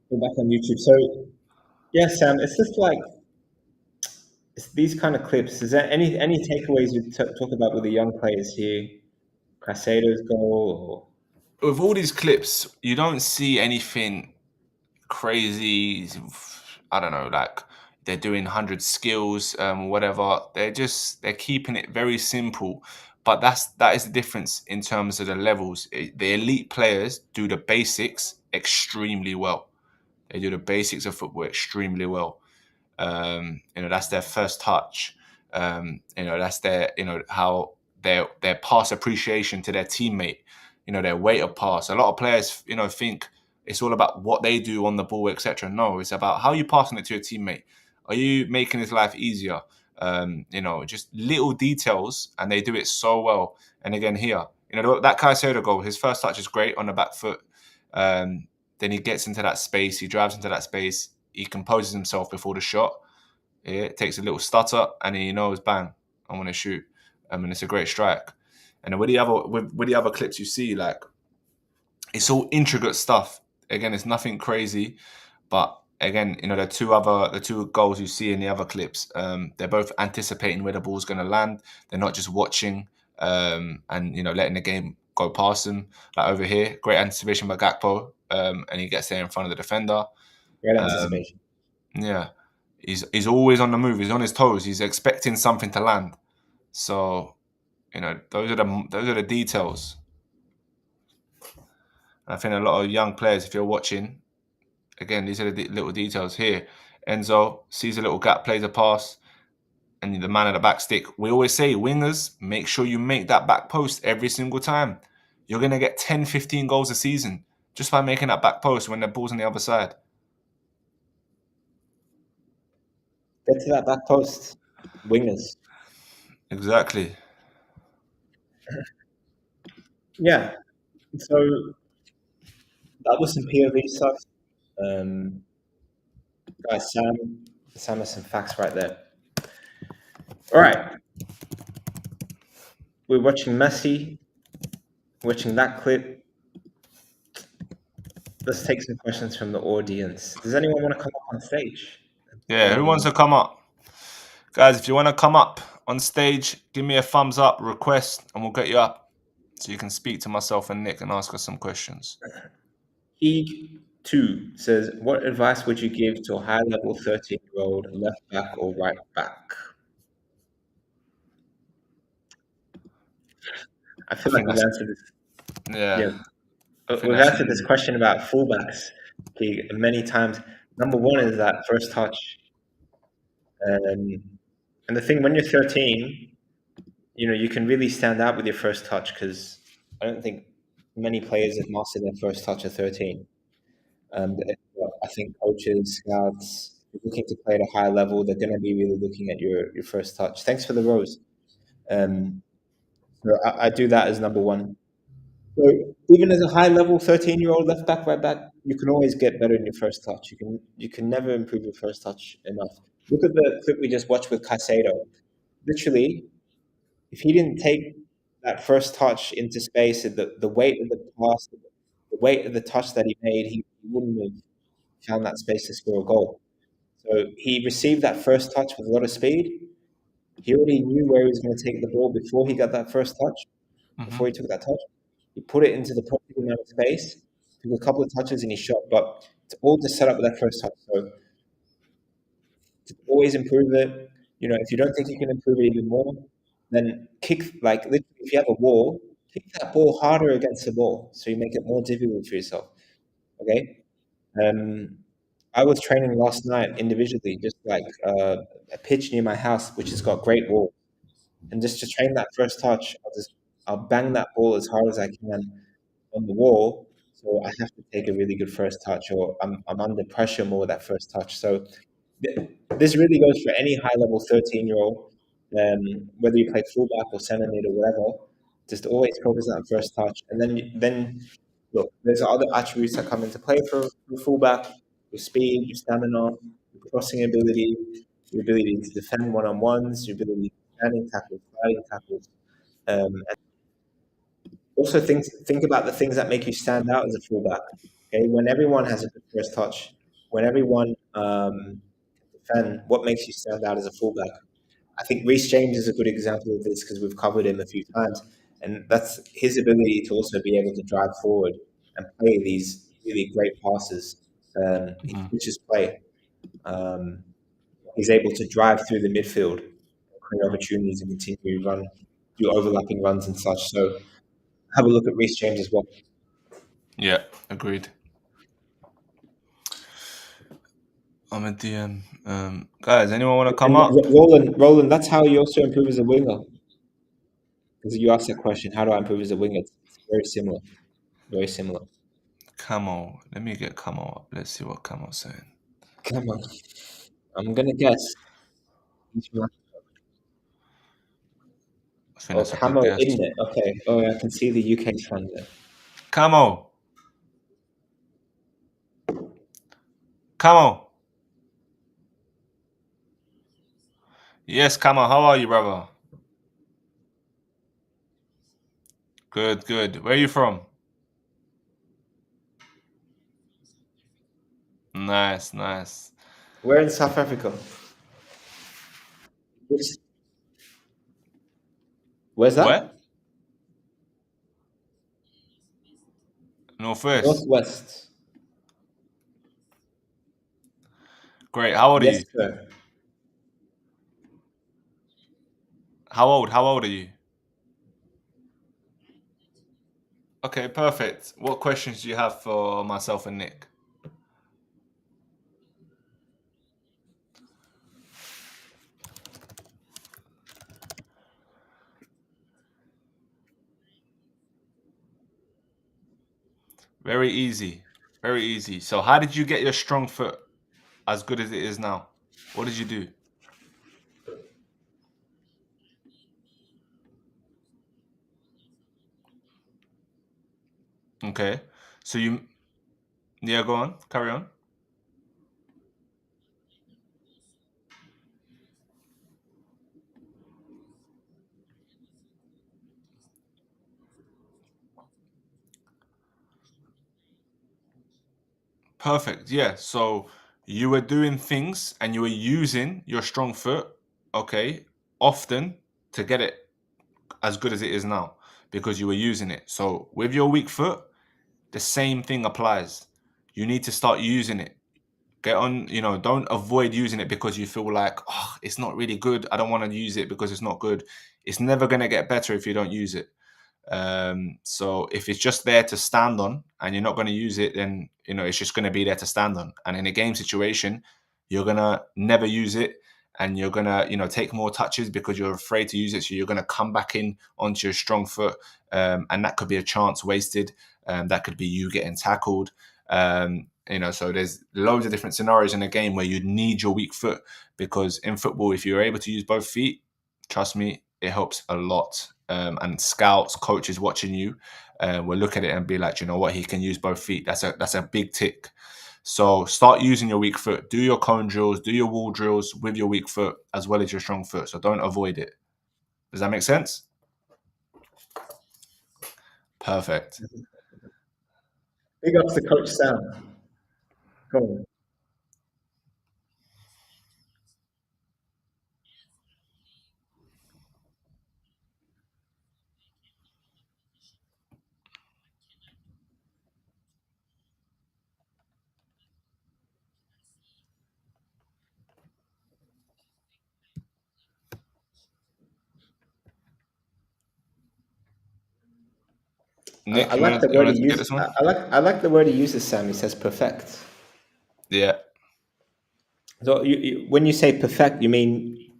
Speaker 1: We're back on YouTube. So, yeah, Sam, it's just like it's these kind of clips. Is there any takeaways you talk about with the young players here? Casado's goal,
Speaker 2: With all these clips, you don't see anything crazy. I don't know, like they're doing 100 skills, whatever. They're keeping it very simple. But that is the difference in terms of the levels. The elite players do the basics extremely well. They do the basics of football extremely well. That's their first touch. That's their, how their pass appreciation to their teammate. Their weight of pass. A lot of players, think it's all about what they do on the ball, etc. No, it's about how you passing it to your teammate. Are you making his life easier? Just little details, and they do it so well. And again, here, that Caicedo goal, his first touch is great on the back foot. Then he gets into that space, he drives into that space, he composes himself before the shot. It takes a little stutter, and he knows, bang, I'm going to shoot. And it's a great strike. And then with the other clips you see, like, it's all intricate stuff. Again, it's nothing crazy, but again, the two goals you see in the other clips, they're both anticipating where the ball's going to land. They're not just watching and letting the game go past them. Like over here, great anticipation by Gakpo, and he gets there in front of the defender.
Speaker 1: great anticipation.
Speaker 2: Yeah, he's always on the move. He's on his toes. He's expecting something to land. So, those are the details. And I think a lot of young players, if you're watching, again, these are the little details here. Enzo sees a little gap, plays a pass, and the man at the back stick. We always say, wingers, make sure you make that back post every single time. You're going to get 10, 15 goals a season just by making that back post when the ball's on the other side.
Speaker 1: Get to that back post. Wingers.
Speaker 2: Exactly.
Speaker 1: Yeah. So that was some POV stuff. Guys, Sam has some facts right there. All right. We're watching Messi, watching that clip. Let's take some questions from the audience. Does anyone want to come up on stage?
Speaker 2: Yeah, who wants to come up? Guys, if you want to come up on stage, give me a thumbs up, request, and we'll get you up so you can speak to myself and Nick and ask us some questions.
Speaker 1: Eeg2 says, what advice would you give to a high-level 13-year-old left back or right back? I feel like we've answered this.
Speaker 2: Yeah.
Speaker 1: We've answered this question about fullbacks many times. Number one is that first touch. And the thing, when you're 13, you can really stand out with your first touch because I don't think many players have mastered their first touch at 13. I think coaches, scouts, looking to play at a high level, they're going to be really looking at your first touch. Thanks for the rose. I do that as number one. So even as a high level 13-year-old left back, right back, you can always get better in your first touch. You can never improve your first touch enough. Look at the clip we just watched with Caicedo. Literally, if he didn't take that first touch into space, the weight of the pass, the weight of the touch that he made, he wouldn't have found that space to score a goal. So he received that first touch with a lot of speed. He already knew where he was going to take the ball before he got that first touch,
Speaker 2: Mm-hmm.
Speaker 1: before he took that touch. He put it into the perfect amount of space, took a couple of touches, and he shot. But it's all just set up with that first touch. So to always improve it, if you don't think you can improve it even more, then kick, like literally, if you have a wall, kick that ball harder against the ball, so you make it more difficult for yourself. Okay. Um, I was training last night individually, just like a pitch near my house, which has got great walls. And just to train that first touch, I'll bang that ball as hard as I can on the wall. So I have to take a really good first touch, or I'm under pressure more with that first touch. So this really goes for any high level 13-year-old, whether you play fullback or center mid or whatever. Just always focus on that first touch, and then look, there's other attributes that come into play for fullback: your speed, your stamina, your crossing ability, your ability to defend one-on-ones, your ability to standing tackles, sliding tackles. And also think about the things that make you stand out as a fullback. Okay, when everyone has a good first touch, when everyone defend, what makes you stand out as a fullback? I think Reece James is a good example of this because we've covered him a few times, and that's his ability to also be able to drive forward and play these really great passes. He
Speaker 2: Mm-hmm.
Speaker 1: switches play. Um, he's able to drive through the midfield, create opportunities, and continue to run, do overlapping runs and such. So have a look at Reece James as well.
Speaker 2: Yeah, agreed. I'm a DM. Guys, anyone want to come
Speaker 1: And
Speaker 2: up?
Speaker 1: Roland, that's how you also improve as a winger. Because you asked that question, how do I improve as a winger? It's very similar. Very similar.
Speaker 2: Camo. Let me get Camo up. Let's see what Camo's saying.
Speaker 1: Come on. I'm gonna guess.
Speaker 2: I think
Speaker 1: Oh,
Speaker 2: that's a good
Speaker 1: Camo
Speaker 2: guess.
Speaker 1: in it. Okay. Oh, yeah, I can see the UK fan there.
Speaker 2: Camo. Camo. Yes, Camo. How are you, brother? Good, good. Where are you from? Nice, nice.
Speaker 1: We're in South Africa. Which, where's
Speaker 2: Where?
Speaker 1: that?
Speaker 2: Northwest.
Speaker 1: Northwest.
Speaker 2: Great. How old are
Speaker 1: Yes,
Speaker 2: you?
Speaker 1: sir.
Speaker 2: How old? How old are you? Okay, perfect. What questions do you have for myself and Nick? Very easy. Very easy. So, how did you get your strong foot as good as it is now? What did you do? Okay. So yeah, go on. Carry on. Perfect. Yeah. So you were doing things and you were using your strong foot, okay, often to get it as good as it is now because you were using it. So with your weak foot, the same thing applies. You need to start using it. Get on, don't avoid using it because you feel like, oh, it's not really good. I don't want to use it because it's not good. It's never going to get better if you don't use it. So if it's just there to stand on and you're not going to use it, then it's just going to be there to stand on. And in a game situation, you're gonna never use it, and you're gonna take more touches because you're afraid to use it. So you're gonna come back in onto your strong foot, and that could be a chance wasted. That could be you getting tackled. So there's loads of different scenarios in a game where you need your weak foot because in football, if you're able to use both feet, trust me, it helps a lot. And scouts, coaches watching you, we'll look at it and be like, you know what, he can use both feet. That's a big tick. So start using your weak foot. Do your cone drills, do your wall drills with your weak foot as well as your strong foot. So don't avoid it. Does that make sense? Perfect.
Speaker 1: Big ups to Coach Sam. Go on. I
Speaker 2: Nick,
Speaker 1: like the
Speaker 2: you
Speaker 1: word
Speaker 2: wanna
Speaker 1: he
Speaker 2: get
Speaker 1: uses.
Speaker 2: this one?
Speaker 1: I like the word he uses, Sam. He says perfect.
Speaker 2: Yeah.
Speaker 1: So when you say perfect, you mean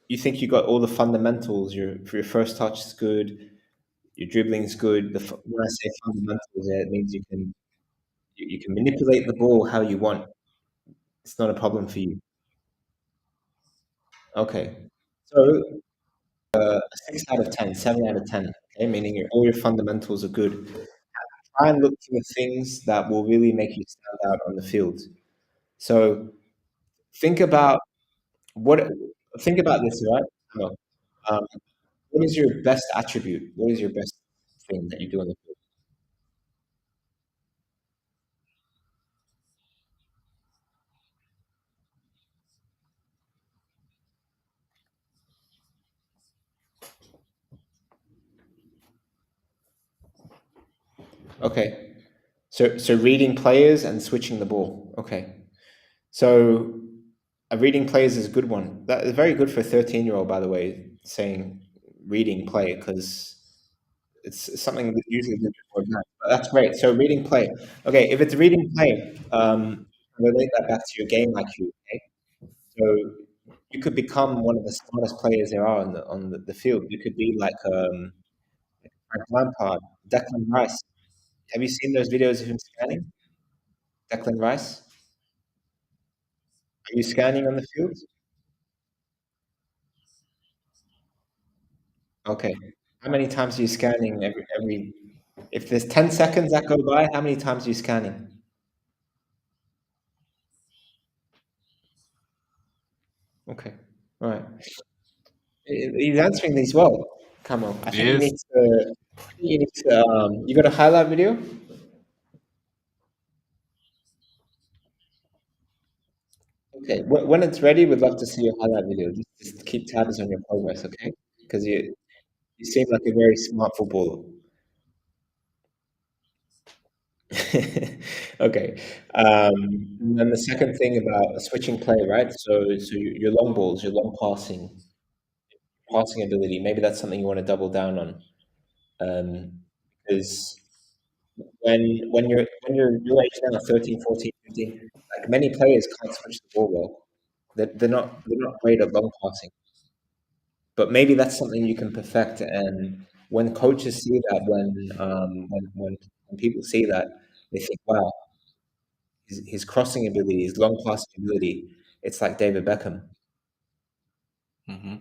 Speaker 1: you think you got all the fundamentals. Your first touch is good. Your dribbling is good. When I say fundamentals, yeah, it means you can manipulate the ball how you want. It's not a problem for you. Okay. So 6 out of 10, 7 out of 10. Okay, meaning all your fundamentals are good. Try and look for the things that will really make you stand out on the field. So think about what. Think about this, right? No. Um, what is your best attribute? What is your best thing that you do on the field? Okay. So reading players and switching the ball. Okay. So reading players is a good one. That is very good for a 13-year-old, by the way, saying reading play because it's something that usually good before that. But that's great. So reading play. Okay, if it's reading play, relate that back to your game IQ. Okay, so you could become one of the smartest players there are on the field. You could be like Frank Lampard, Declan Rice. Have you seen those videos of him scanning? Declan Rice. Are you scanning on the field? Okay. How many times are you scanning every if there's 10 seconds that go by, how many times are you scanning? Okay. All right. He's answering these well. Come on. I
Speaker 2: He
Speaker 1: think you
Speaker 2: is.
Speaker 1: need to you got a highlight video? Okay. When it's ready, we'd love to see your highlight video. Just keep tabs on your progress, okay? Because you seem like a very smart footballer. Okay. And then the second thing about switching play, right? So your long balls, your long passing ability. Maybe that's something you want to double down on. Because when you're your age now, 13, 14, 15, like many players can't switch the ball well. They're not great at long passing. But maybe that's something you can perfect. And when coaches see that, when people see that, they think, wow, his crossing ability, his long passing ability, it's like David Beckham.
Speaker 2: Hmm.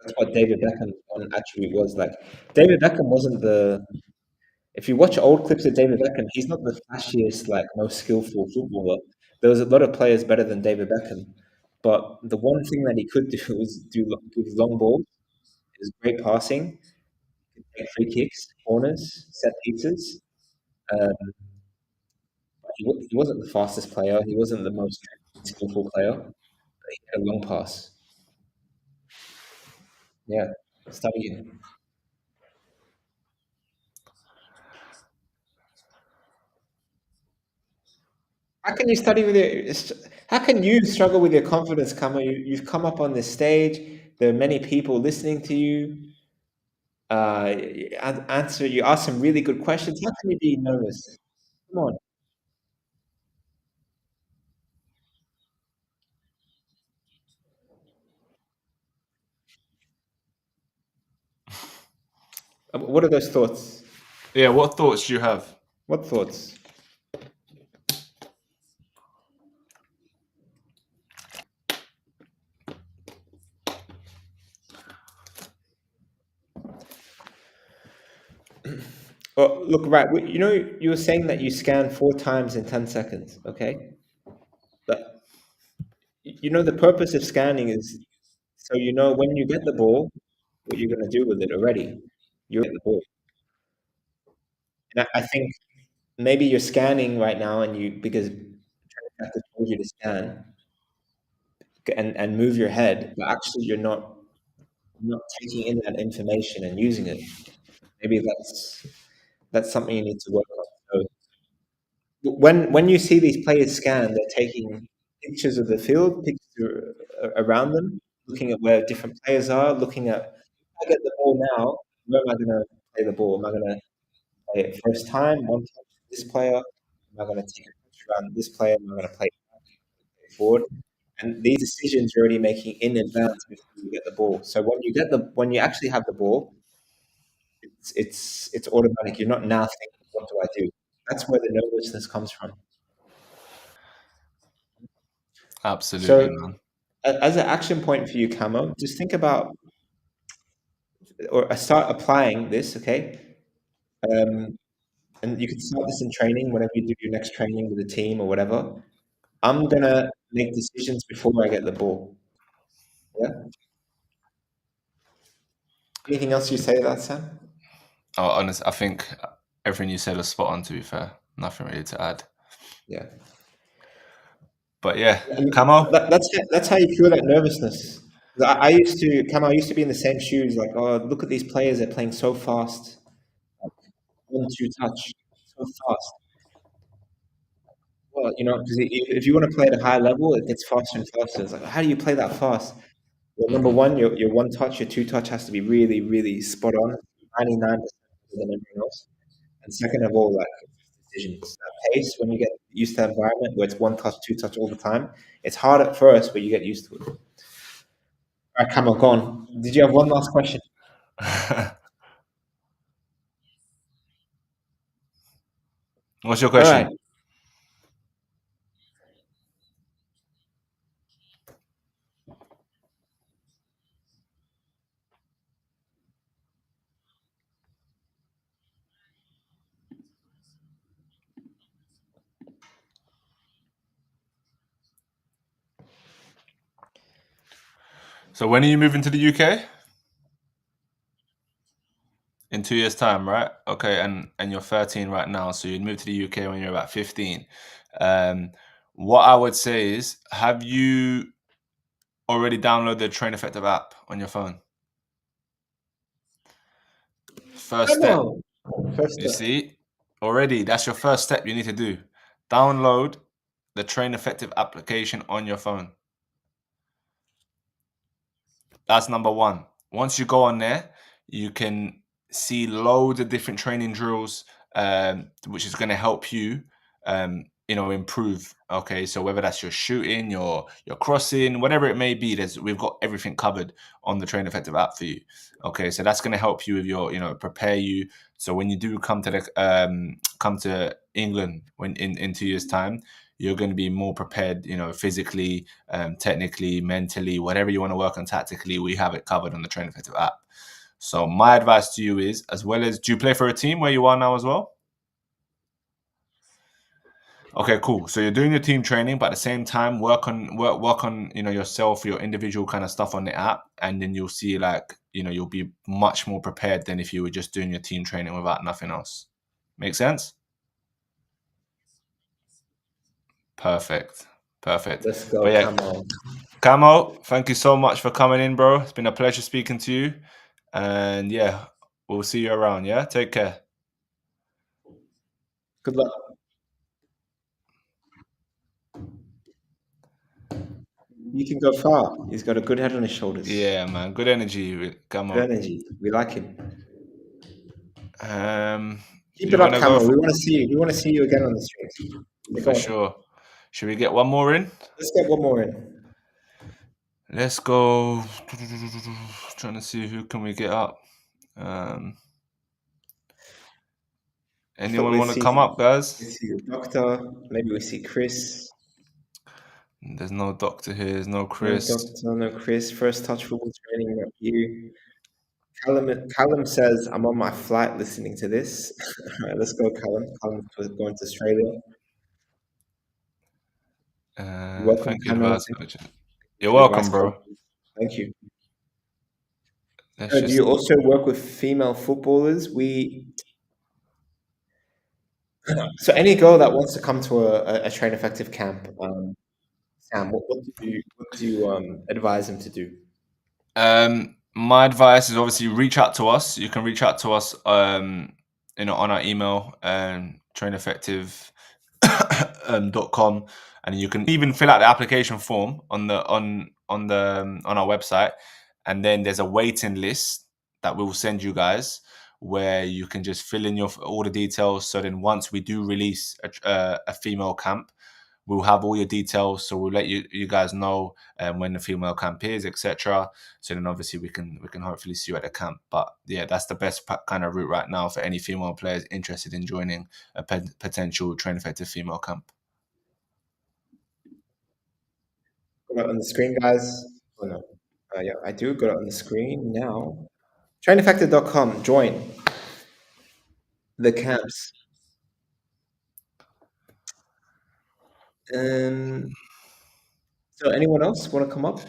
Speaker 1: That's what David Beckham's one attribute was. Like David Beckham wasn't the. If you watch old clips of David Beckham, he's not the flashiest, like most skillful footballer. There was a lot of players better than David Beckham, but the one thing that he could do was give long balls. His great passing, take free kicks, corners, set pieces. Um, he wasn't the fastest player. He wasn't the most skillful player. But he had a long pass. Yeah, study it. How can you study with your? How can you struggle with your confidence, Kama? You've come up on this stage. There are many people listening to you. Answer. You ask some really good questions. How can you be nervous? Come on. What are those thoughts?
Speaker 2: Yeah. What thoughts do you have?
Speaker 1: What thoughts? Well, look, right. You know, you were saying that you scan 4 times in 10 seconds. Okay, but you know the purpose of scanning is so you know when you get the ball, what you're going to do with it already. You get the ball, and I think maybe you're scanning right now, and you because Training told you to scan and move your head, but actually you're not taking in that information and using it. Maybe that's something you need to work on. So when you see these players scan, they're taking pictures of the field, pictures around them, looking at where different players are, looking at if I get the ball now, where am I going to play the ball? Am I going to play it first time, one touch with this player? Am I going to take a touch around this player? Am I going to play it forward? And these decisions you're already making in advance before you get the ball. So when you actually have the ball, it's automatic. You're not now thinking, what do I do? That's where the nervousness comes from.
Speaker 2: Absolutely,
Speaker 1: So,
Speaker 2: man.
Speaker 1: as an action point for you, Camo, just think about or start applying this, okay? Um, and you can start this in training whenever you do your next training with a team or whatever. I'm gonna make decisions before I get the ball. Yeah. Anything else you say to that, Sam?
Speaker 2: Oh, honest, I think everything you said was spot on. To be fair, nothing really to add.
Speaker 1: Yeah.
Speaker 2: But yeah,
Speaker 1: And
Speaker 2: Camo.
Speaker 1: that's how you feel that nervousness. 'Cause I used to, Camo, I used to be in the same shoes. Like, oh, look at these players; they're playing so fast, like 1-2 touch, so fast. Well, because if you want to play at a high level, it gets faster and faster. It's like, how do you play that fast? Well, number
Speaker 2: Mhm.
Speaker 1: one, your one touch, your two touch has to be really, really spot on, 99% better than everything else. And second of all, like decisions, that pace. When you get used to that environment where it's one touch, two touch all the time, it's hard at first, but you get used to it. All right, come on, go on. Did you have one last question?
Speaker 2: What's your
Speaker 1: All right.
Speaker 2: question? So when are you moving to the UK? In 2 years' time, right? Okay, and you're 13 right now, so you'd move to the UK when you're about 15. Um, what I would say is, have you already downloaded the Train Effective app on your phone? First
Speaker 1: Come
Speaker 2: step,
Speaker 1: on. First
Speaker 2: you
Speaker 1: step.
Speaker 2: see, already that's your first step you need to do. Download the Train Effective application on your phone. That's number one. Once you go on there, you can see loads of different training drills, which is going to help you, improve. Okay, so whether that's your shooting, your crossing, whatever it may be, we've got everything covered on the Train Effective app for you. Okay, so that's going to help you with your, prepare you. So when you do come to England in 2 years' time, you're going to be more prepared, physically, technically, mentally, whatever you want to work on tactically, we have it covered on the Train Effective app. So my advice to you is, as well as, do you play for a team where you are now as well? Okay, cool. So you're doing your team training, but at the same time, work on yourself, your individual kind of stuff on the app, and then you'll see you'll be much more prepared than if you were just doing your team training without nothing else. Make sense? Perfect. Perfect.
Speaker 1: Let's go.
Speaker 2: But yeah,
Speaker 1: Come on.
Speaker 2: Camo, thank you so much for coming in, bro. It's been a pleasure speaking to you. And yeah, we'll see you around. Yeah, take care.
Speaker 1: Good luck. You can go far. He's got a good head on his shoulders.
Speaker 2: Yeah, man. Good energy with
Speaker 1: Good
Speaker 2: Camo.
Speaker 1: energy. We like him. Keep
Speaker 2: You're
Speaker 1: it up,
Speaker 2: gonna go
Speaker 1: Camo. We want to see you. We want to see you again on the streets. Yeah, go
Speaker 2: for
Speaker 1: on.
Speaker 2: sure. Should we get one more in?
Speaker 1: Let's get one more in.
Speaker 2: Let's go. Trying to see who can we get up.
Speaker 1: I thought
Speaker 2: Anyone want to come up,
Speaker 1: we
Speaker 2: guys?
Speaker 1: see the doctor. Maybe we see Chris.
Speaker 2: There's no doctor here. There's no
Speaker 1: No
Speaker 2: Chris.
Speaker 1: doctor, no Chris. First touch football training, not you. Callum says, I'm on my flight listening to this. All right, let's go, Callum. Callum's going to Australia. You're welcome,
Speaker 2: Thank you,
Speaker 1: Cameron.
Speaker 2: advice.
Speaker 1: Thank you
Speaker 2: You're
Speaker 1: for the advice,
Speaker 2: welcome,
Speaker 1: Callum.
Speaker 2: bro.
Speaker 1: Thank you.
Speaker 2: Let's
Speaker 1: So do
Speaker 2: just
Speaker 1: you also work with female footballers? So any girl that wants to come to a train effective camp, Sam, what do you advise them to do?
Speaker 2: My advice is obviously reach out to us. You can reach out to us, on our email, traineffective .com, and you can even fill out the application form on our website, and then there's a waiting list that we will send you guys where you can just fill in all the details. So then once we do release a female camp, we'll have all your details, so we'll let you guys know when the female camp is, etc. So then obviously we can hopefully see you at the camp. But yeah, that's the best kind of route right now for any female players interested in joining a potential train effective female camp.
Speaker 1: Got it on the screen, guys. Oh no, yeah, I do got it on the screen now. Traineffective.com. Join the camps. So anyone else want to come up?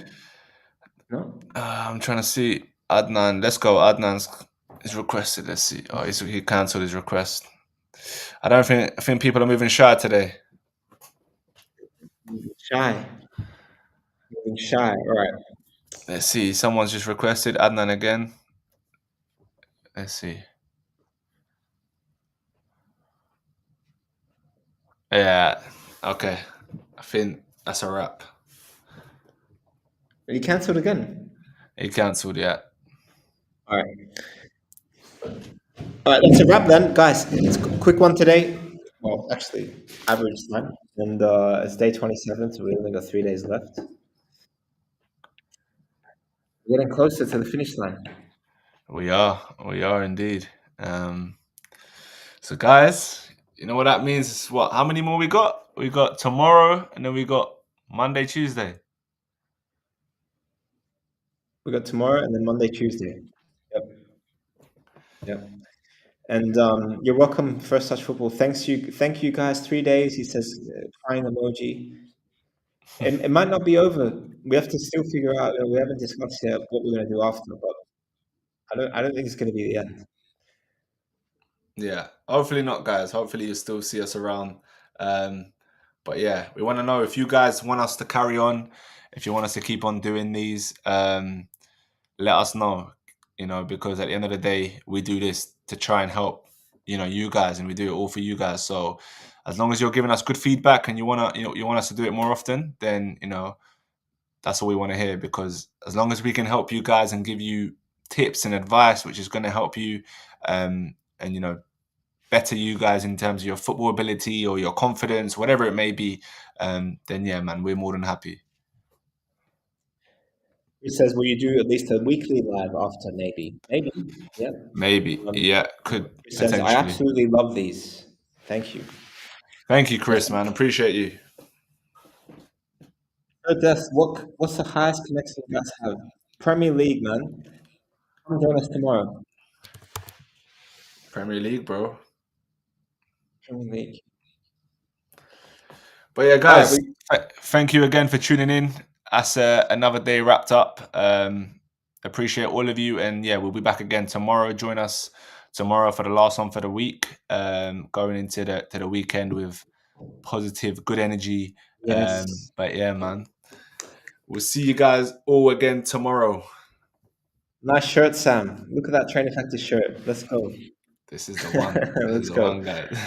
Speaker 1: No.
Speaker 2: I'm trying to see Adnan. Let's go. Adnan's is requested. Let's see. Oh, he cancelled his request. I think people are moving shy today.
Speaker 1: Shy. Moving shy. All right.
Speaker 2: Let's see. Someone's just requested Adnan again. Let's see. Yeah. Okay. I think that's a wrap.
Speaker 1: He cancelled again.
Speaker 2: He cancelled. Yeah.
Speaker 1: All right. All right. That's a wrap then, guys. It's a quick one today. Well, actually, average time, and it's day 27, so we only got 3 days left. We're getting closer to the finish line.
Speaker 2: We are indeed. So guys, you know what that means? It's what? How many more we got? We got tomorrow, and then we got Monday, Tuesday.
Speaker 1: We got tomorrow and then Monday, Tuesday. Yep. Yep. And you're welcome, First Touch Football. Thank you guys. 3 days. He says crying emoji. It might not be over. We have to still figure out. We haven't discussed yet what we're going to do after, but I don't think it's going to be the end.
Speaker 2: Yeah, hopefully not, guys. Hopefully you still see us around. But yeah, we want to know if you guys want us to carry on, if you want us to keep on doing these. Let us know. Because at the end of the day, we do this to try and help, you guys, and we do it all for you guys. So as long as you're giving us good feedback and you want us to do it more often, then that's all we want to hear. Because as long as we can help you guys and give you tips and advice, which is going to help you, and better you guys in terms of your football ability or your confidence, whatever it may be, then yeah, man, we're more than happy.
Speaker 1: He says, will you do at least a weekly live after? Maybe. Yeah.
Speaker 2: Maybe. Yeah, could
Speaker 1: He says,
Speaker 2: potentially.
Speaker 1: I absolutely love these. Thank you.
Speaker 2: Thank you, Chris, man. Appreciate you.
Speaker 1: So, Death, what's the highest connection you guys have? Premier League, man. Come join us tomorrow.
Speaker 2: Premier League, bro.
Speaker 1: Premier League.
Speaker 2: But yeah, guys, thank you again for tuning in. That's another day wrapped up. Appreciate all of you, and yeah, we'll be back again tomorrow. Join us tomorrow for the last one for the week. Going into the weekend with positive, good energy.
Speaker 1: Yes.
Speaker 2: But yeah, man, we'll see you guys all again tomorrow.
Speaker 1: Nice shirt, Sam. Look at that Train Effective shirt. Let's go.
Speaker 2: This is the one.
Speaker 1: Let's go.
Speaker 2: Guys.